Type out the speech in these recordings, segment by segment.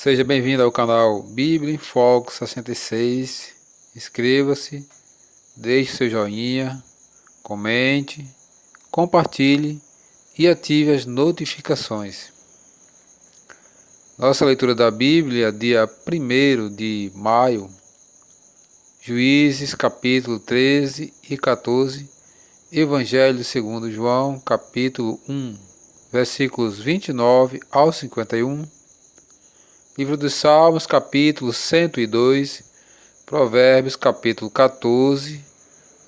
Seja bem-vindo ao canal Bíblia em Foco 66. Inscreva-se, deixe seu joinha, comente, compartilhe e ative as notificações. Nossa leitura da Bíblia, dia 1º de maio, Juízes capítulo 13 e 14, Evangelho segundo João capítulo 1, versículos 29 ao 51, Livro dos Salmos, capítulo 102, Provérbios, capítulo 14,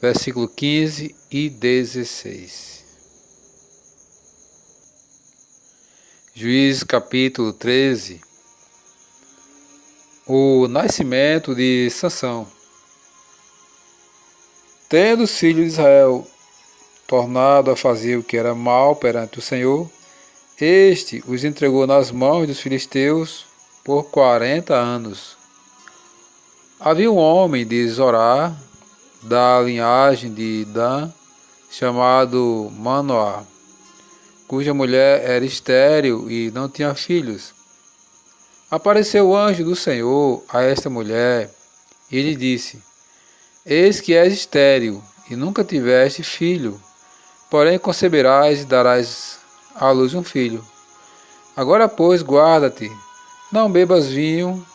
versículo 15 e 16. Juízes, capítulo 13. O nascimento de Sansão. Tendo os filhos de Israel tornado a fazer o que era mal perante o Senhor, este os entregou nas mãos dos filisteus por 40 anos. Havia um homem de Zorá, da linhagem de Dan, chamado Manoá, cuja mulher era estéril e não tinha filhos. Apareceu o anjo do Senhor a esta mulher e lhe disse: Eis que és estéril e nunca tiveste filho, porém conceberás e darás à luz um filho. Agora, pois, guarda-te, não bebas vinho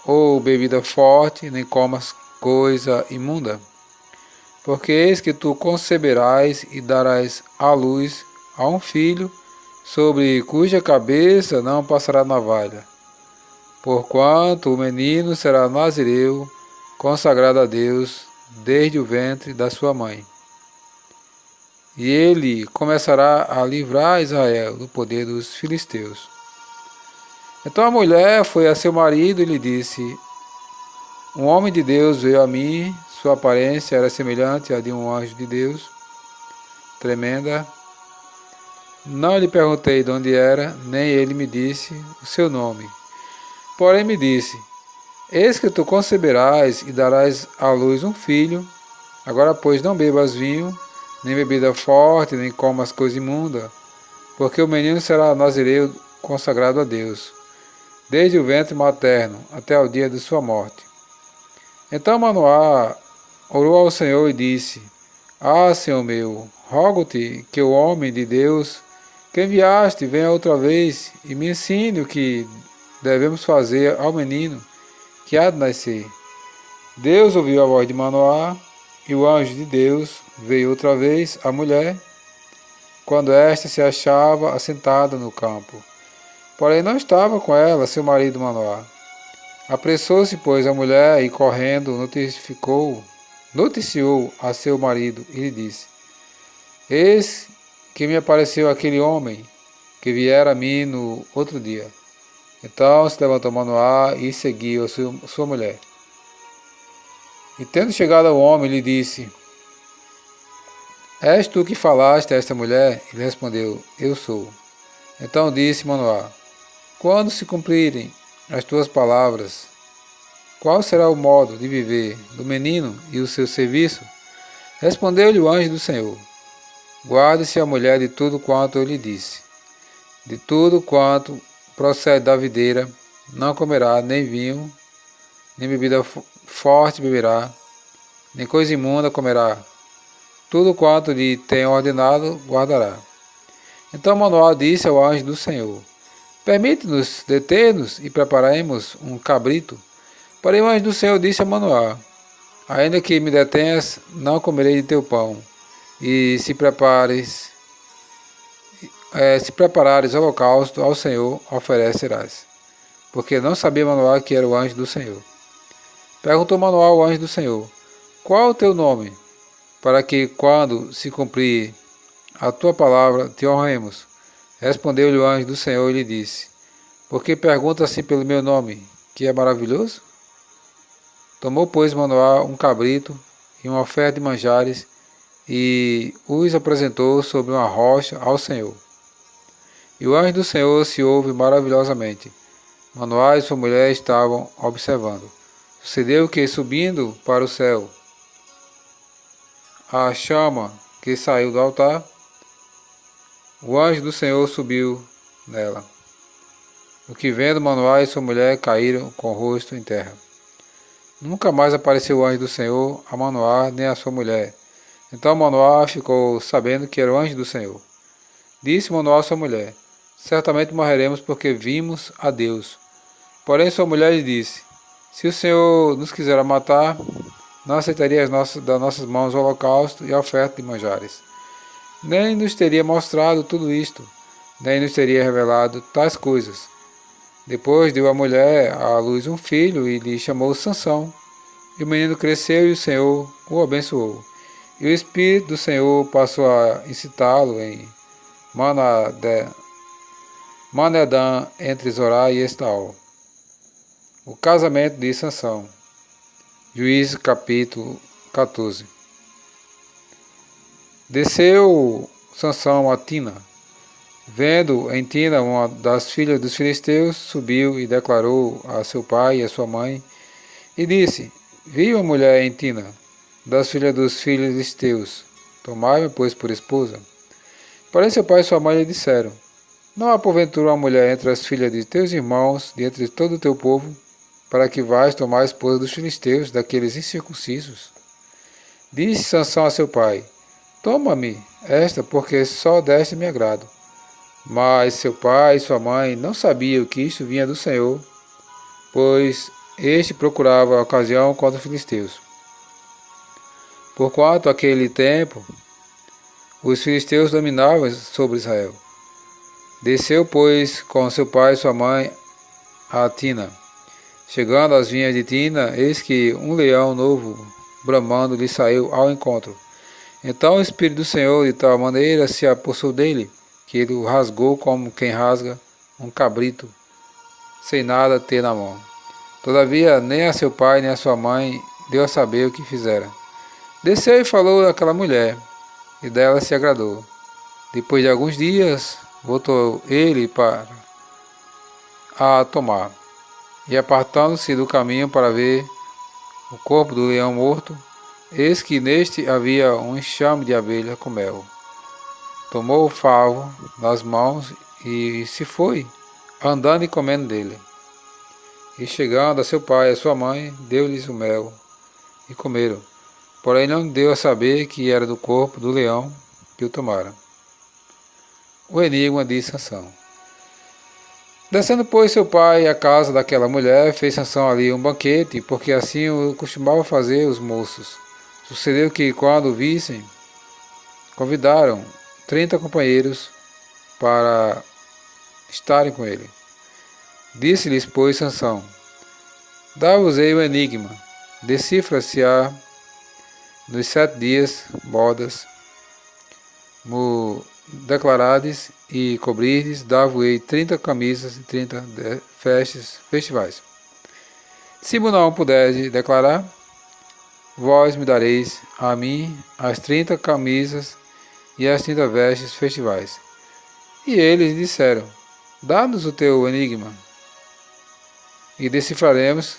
ou bebida forte, nem comas coisa imunda, porque eis que tu conceberás e darás à luz a um filho, sobre cuja cabeça não passará navalha, porquanto o menino será nazireu, consagrado a Deus desde o ventre da sua mãe. E ele começará a livrar Israel do poder dos filisteus. Então a mulher foi a seu marido e lhe disse: Um homem de Deus veio a mim, sua aparência era semelhante à de um anjo de Deus, tremenda. Não lhe perguntei de onde era, nem ele me disse o seu nome. Porém me disse: Eis que tu conceberás e darás à luz um filho. Agora, pois, não bebas vinho, nem bebida forte, nem comas coisa imunda, porque o menino será nazireu consagrado a Deus, desde o ventre materno até o dia de sua morte. Então Manoá orou ao Senhor e disse: Ah, Senhor meu, rogo-te que o homem de Deus que enviaste venha outra vez e me ensine o que devemos fazer ao menino que há de nascer. Deus ouviu a voz de Manoá, e o anjo de Deus veio outra vez à mulher, quando esta se achava assentada no campo. Porém não estava com ela seu marido Manoá. Apressou-se, pois, a mulher e, correndo, noticiou a seu marido e lhe disse: Eis que me apareceu aquele homem que viera a mim no outro dia. Então se levantou Manoá e seguiu a sua mulher. E tendo chegado ao homem, lhe disse: És tu que falaste a esta mulher? Ele respondeu: Eu sou. Então disse Manoá: Quando se cumprirem as tuas palavras, qual será o modo de viver do menino e o seu serviço? Respondeu-lhe o anjo do Senhor: Guarde-se a mulher de tudo quanto eu lhe disse. De tudo quanto procede da videira, não comerá nem vinho, nem bebida forte beberá, nem coisa imunda comerá. Tudo quanto lhe tenho ordenado, guardará. Então Manoá disse ao anjo do Senhor: Permite-nos deter-nos e prepararemos um cabrito. Porém o anjo do Senhor disse a Manoá: Ainda que me detenhas, não comerei de teu pão, e se preparares holocausto ao Senhor, oferecerás. Porque não sabia Manoá que era o anjo do Senhor. Perguntou Manoá ao anjo do Senhor: Qual o teu nome? Para que, quando se cumprir a tua palavra, te honremos. Respondeu-lhe o anjo do Senhor e lhe disse: Por que pergunta assim pelo meu nome, que é maravilhoso? Tomou, pois, Manoá um cabrito e uma oferta de manjares e os apresentou sobre uma rocha ao Senhor. E o anjo do Senhor se ouve maravilhosamente. Manoá e sua mulher estavam observando. Sucedeu que, subindo para o céu, a chama que saiu do altar, o anjo do Senhor subiu nela. O que vendo Manoá e sua mulher caíram com o rosto em terra. Nunca mais apareceu o anjo do Senhor a Manoá nem a sua mulher. Então Manoá ficou sabendo que era o anjo do Senhor. Disse Manoá a sua mulher: certamente morreremos porque vimos a Deus. Porém sua mulher lhe disse: se o Senhor nos quiser matar, não aceitaria das nossas mãos o holocausto e a oferta de manjares. Nem nos teria mostrado tudo isto, nem nos teria revelado tais coisas. Depois deu a mulher à luz um filho e lhe chamou Sansão. E o menino cresceu e o Senhor o abençoou. E o Espírito do Senhor passou a incitá-lo em Manedã entre Zorá e Estaol. O casamento de Sansão. Juízes capítulo 14. Desceu Sansão a Tina. Vendo em Tina uma das filhas dos filisteus, subiu e declarou a seu pai e a sua mãe, e disse: vi uma mulher em Tina, das filhas dos filisteus, tomai-me, pois, por esposa. Porém seu pai e sua mãe lhe disseram: não há porventura uma mulher entre as filhas de teus irmãos, de entre todo o teu povo, para que vais tomar a esposa dos filisteus, daqueles incircuncisos? Disse Sansão a seu pai: toma-me esta, porque só deste me agrado. Mas seu pai e sua mãe não sabiam que isto vinha do Senhor, pois este procurava a ocasião contra os filisteus. Porquanto aquele tempo os filisteus dominavam sobre Israel. Desceu, pois, com seu pai e sua mãe a Tina. Chegando às vinhas de Tina, eis que um leão novo, bramando, lhe saiu ao encontro. Então o Espírito do Senhor de tal maneira se apossou dele, que ele o rasgou como quem rasga um cabrito, sem nada ter na mão. Todavia, nem a seu pai nem a sua mãe deu a saber o que fizera. Desceu e falou àquela mulher, e dela se agradou. Depois de alguns dias, voltou ele para a tomar, e apartando-se do caminho para ver o corpo do leão morto, eis que neste havia um enxame de abelha com mel. Tomou o favo nas mãos e se foi, andando e comendo dele. E chegando a seu pai e a sua mãe, deu-lhes o mel, e comeram. Porém não deu a saber que era do corpo do leão que o tomara. O enigma de Sansão. Descendo, pois, seu pai à casa daquela mulher, fez Sansão ali um banquete, porque assim o costumava fazer os moços. Sucedeu que, quando o vissem, convidaram 30 companheiros para estarem com ele. Disse-lhes, pois, Sansão: dá-vos-ei o enigma, decifra-se-á nos 7 dias, bodas, declarades e cobrirdes, dá-vos-ei 30 camisas e 30 festivais. Se não puderdes declarar, vós me dareis a mim as 30 camisas e as 30 vestes festivais. E eles disseram: dá-nos o teu enigma, e decifraremos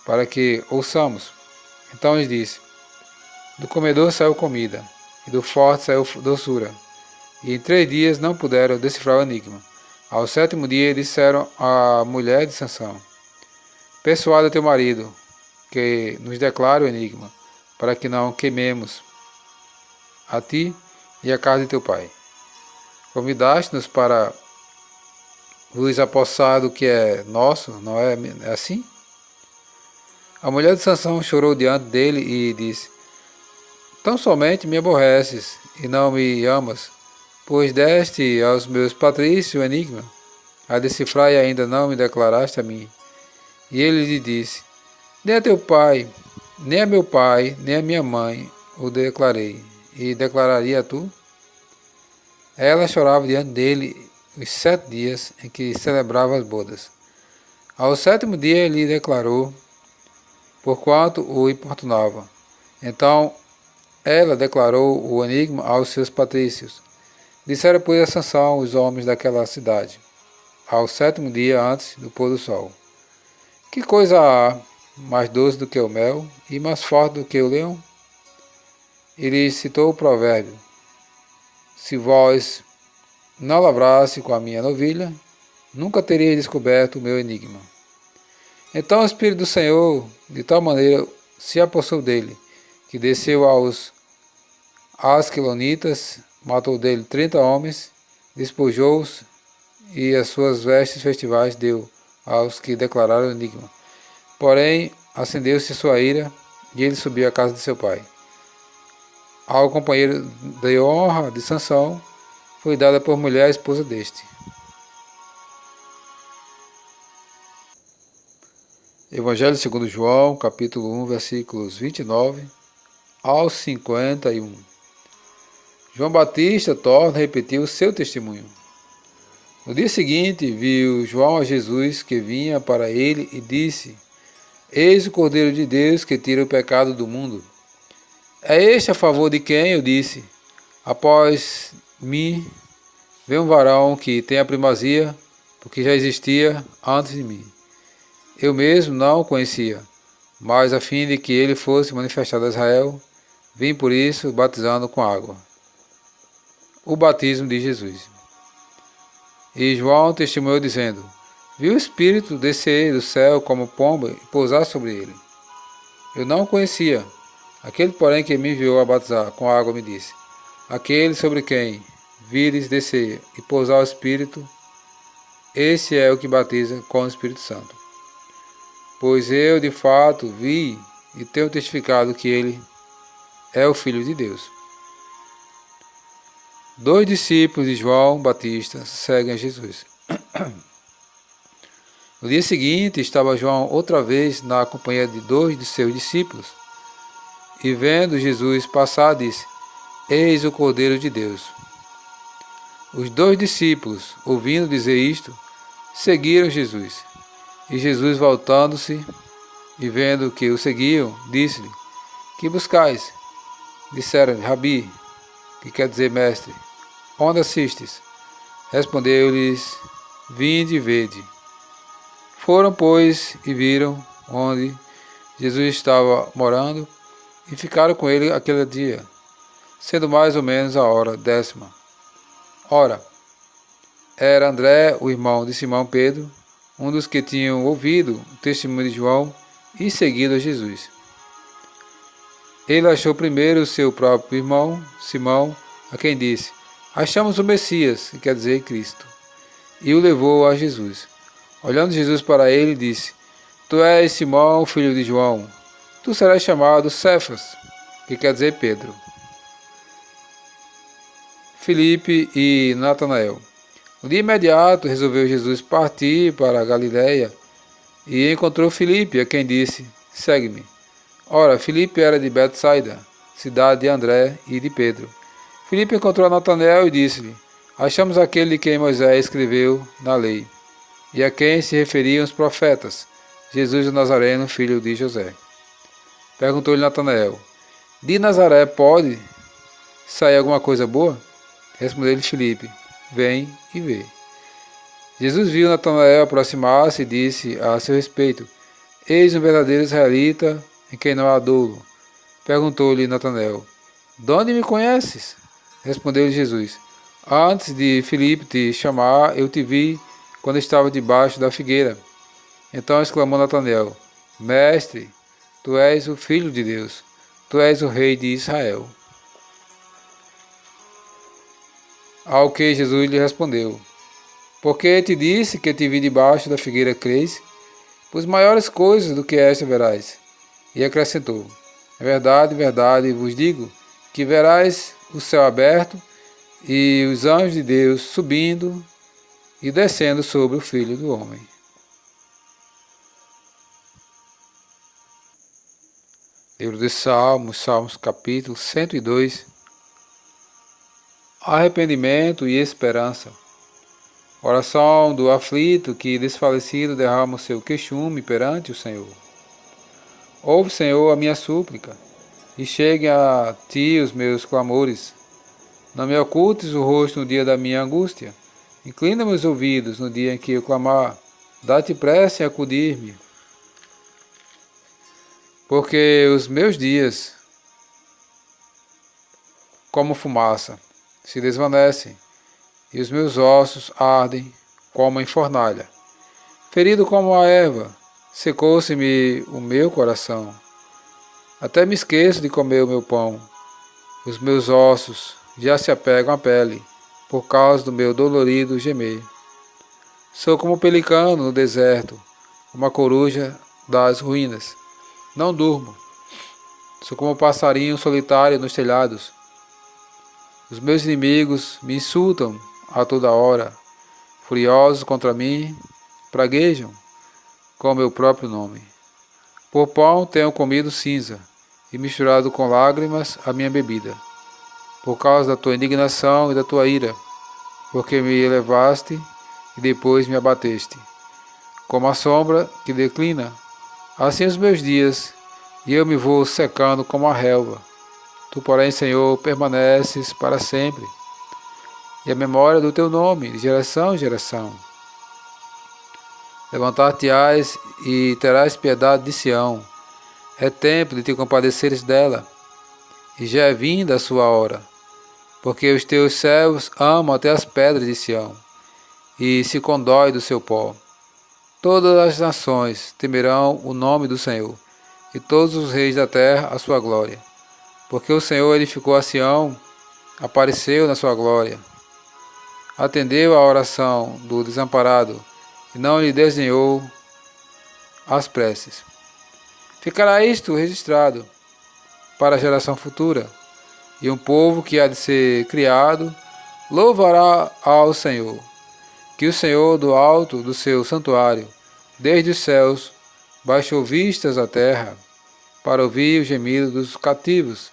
para que ouçamos. Então lhes disse: do comedor saiu comida, e do forte saiu doçura. E em 3 dias não puderam decifrar o enigma. Ao 7º dia disseram à mulher de Sansão: persuada teu marido, que nos declare o enigma, para que não queimemos a ti e a casa de teu pai. Convidaste-nos para vos apossar do que é nosso, não é assim? A mulher de Sansão chorou diante dele e disse: tão somente me aborreces e não me amas, pois deste aos meus patrícios o enigma, a decifrar e ainda não me declaraste a mim. E ele lhe disse: nem a teu pai, nem a meu pai, nem a minha mãe o declarei, e declararia a tu? Ela chorava diante dele os 7 dias em que celebrava as bodas. Ao 7º dia ele declarou, porquanto o importunava. Então ela declarou o enigma aos seus patrícios. Disseram, pois, a Sansão os homens daquela cidade, ao 7º dia antes do pôr do sol: que coisa há mais doce do que o mel e mais forte do que o leão? E lhe citou o provérbio: se vós não lavrasse com a minha novilha, nunca teria descoberto o meu enigma. Então o Espírito do Senhor, de tal maneira, se apossou dele, que desceu aos Asquelonitas, matou dele 30 homens, despojou-os e as suas vestes festivais deu aos que declararam o enigma. Porém, acendeu-se sua ira e ele subiu à casa de seu pai. Ao companheiro de honra de Sansão foi dada por mulher a esposa deste. Evangelho segundo João, capítulo 1, versículos 29 ao 51. João Batista torna a repetir o seu testemunho. No dia seguinte, viu João a Jesus que vinha para ele e disse: Eis o Cordeiro de Deus que tira o pecado do mundo. É este a favor de quem eu disse: Após mim vem um varão que tem a primazia, porque já existia antes de mim. Eu mesmo não o conhecia, mas a fim de que ele fosse manifestado a Israel, vim por isso batizando com água. O batismo de Jesus. E João testemunhou dizendo: Vi o Espírito descer do céu como pomba e pousar sobre ele. Eu não o conhecia. Aquele, porém, que me enviou a batizar com água me disse: Aquele sobre quem vires descer e pousar o Espírito, esse é o que batiza com o Espírito Santo. Pois eu, de fato, vi e tenho testificado que ele é o Filho de Deus. 2 discípulos de João Batista seguem a Jesus. No dia seguinte, estava João outra vez na companhia de 2 de seus discípulos, e vendo Jesus passar, disse: Eis o Cordeiro de Deus. Os 2 discípulos, ouvindo dizer isto, seguiram Jesus. E Jesus, voltando-se e vendo que o seguiam, disse-lhe: Que buscais? Disseram-lhe: Rabi, que quer dizer mestre, onde assistes? Respondeu-lhes: Vinde e vede. Foram, pois, e viram onde Jesus estava morando, e ficaram com ele aquele dia, sendo mais ou menos a hora 10ª. Ora, era André, o irmão de Simão Pedro, um dos que tinham ouvido o testemunho de João e seguido a Jesus. Ele achou primeiro o seu próprio irmão, Simão, a quem disse: Achamos o Messias, que quer dizer Cristo, e o levou a Jesus. Olhando Jesus para ele, disse: Tu és Simão, filho de João, tu serás chamado Cefas, que quer dizer Pedro. Filipe e Natanael. No dia imediato resolveu Jesus partir para a Galiléia e encontrou Filipe, a quem disse: Segue-me. Ora, Filipe era de Betsaida, cidade de André e de Pedro. Filipe encontrou Natanael e disse-lhe: Achamos aquele de quem Moisés escreveu na lei, e a quem se referiam os profetas, Jesus o Nazareno, filho de José. Perguntou-lhe Natanael: De Nazaré pode sair alguma coisa boa? Respondeu-lhe Filipe: Vem e vê. Jesus viu Natanael aproximar-se e disse a seu respeito: Eis um verdadeiro israelita em quem não há dolo. Perguntou-lhe Natanael: De onde me conheces? Respondeu-lhe Jesus: Antes de Filipe te chamar, eu te vi quando estava debaixo da figueira. Então exclamou Natanael: Mestre, tu és o Filho de Deus, tu és o Rei de Israel. Ao que Jesus lhe respondeu: Porque te disse que te vi debaixo da figueira, crês? Pois maiores coisas do que esta verás. E acrescentou: Verdade, verdade, vos digo, que verás o céu aberto e os anjos de Deus subindo e descendo sobre o Filho do Homem. Livro de Salmos, Salmos capítulo 102. Arrependimento e esperança. Oração do aflito que desfalecido derrama o seu queixume perante o Senhor. Ouve, Senhor, a minha súplica, e cheguem a ti os meus clamores. Não me ocultes o rosto no dia da minha angústia. Inclina meus ouvidos no dia em que eu clamar. Dá-te pressa em acudir-me. Porque os meus dias, como fumaça, se desvanecem, e os meus ossos ardem como em fornalha. Ferido como a erva, secou-se-me o meu coração. Até me esqueço de comer o meu pão. Os meus ossos já se apegam à pele, por causa do meu dolorido gemer. Sou como um pelicano no deserto, uma coruja das ruínas. Não durmo. Sou como um passarinho solitário nos telhados. Os meus inimigos me insultam a toda hora. Furiosos contra mim, praguejam com o meu próprio nome. Por pão tenho comido cinza, e misturado com lágrimas a minha bebida. Por causa da tua indignação e da tua ira, porque me elevaste e depois me abateste. Como a sombra que declina, assim os meus dias, e eu me vou secando como a relva. Tu, porém, Senhor, permaneces para sempre, e a memória do teu nome, de geração em geração. Levantar-te-ás e terás piedade de Sião. É tempo de te compadeceres dela, e já é vinda a sua hora, porque os teus servos amam até as pedras de Sião, e se condói do seu pó. Todas as nações temerão o nome do Senhor, e todos os reis da terra a sua glória. Porque o Senhor edificou a Sião, apareceu na sua glória. Atendeu à oração do desamparado, e não lhe desdenhou as preces. Ficará isto registrado para a geração futura, e um povo que há de ser criado louvará ao Senhor. Que o Senhor do alto do seu santuário, desde os céus, baixou vistas à terra, para ouvir o gemido dos cativos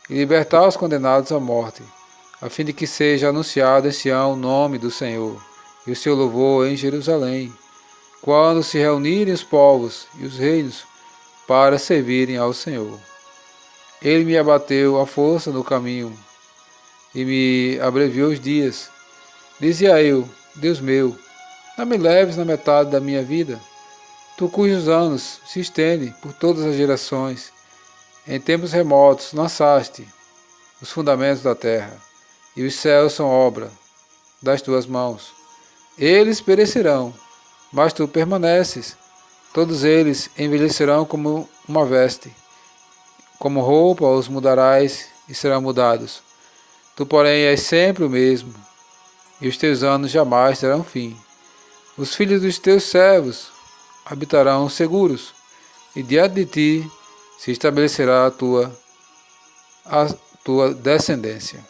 e libertar os condenados à morte, a fim de que seja anunciado em Sião o nome do Senhor, e o seu louvor em Jerusalém, quando se reunirem os povos e os reinos para servirem ao Senhor. Ele me abateu a força no caminho, e me abreviou os dias. Dizia eu, Deus meu, não me leves na metade da minha vida, tu cujos anos se estendem por todas as gerações. Em tempos remotos lançaste os fundamentos da terra, e os céus são obra das tuas mãos. Eles perecerão, mas tu permaneces. Todos eles envelhecerão como uma veste, como roupa os mudarás e serão mudados. Tu, porém, és sempre o mesmo, e os teus anos jamais terão fim. Os filhos dos teus servos habitarão seguros, e diante de ti se estabelecerá a tua descendência.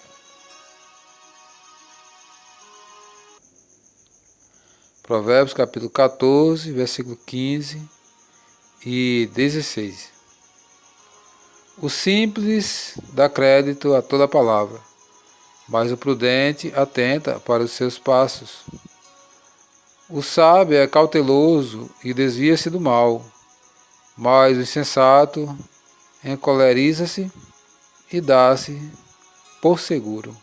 Provérbios capítulo 14, versículo 15 e 16. O simples dá crédito a toda palavra, mas o prudente atenta para os seus passos. O sábio é cauteloso e desvia-se do mal, mas o insensato encoleriza-se e dá-se por seguro.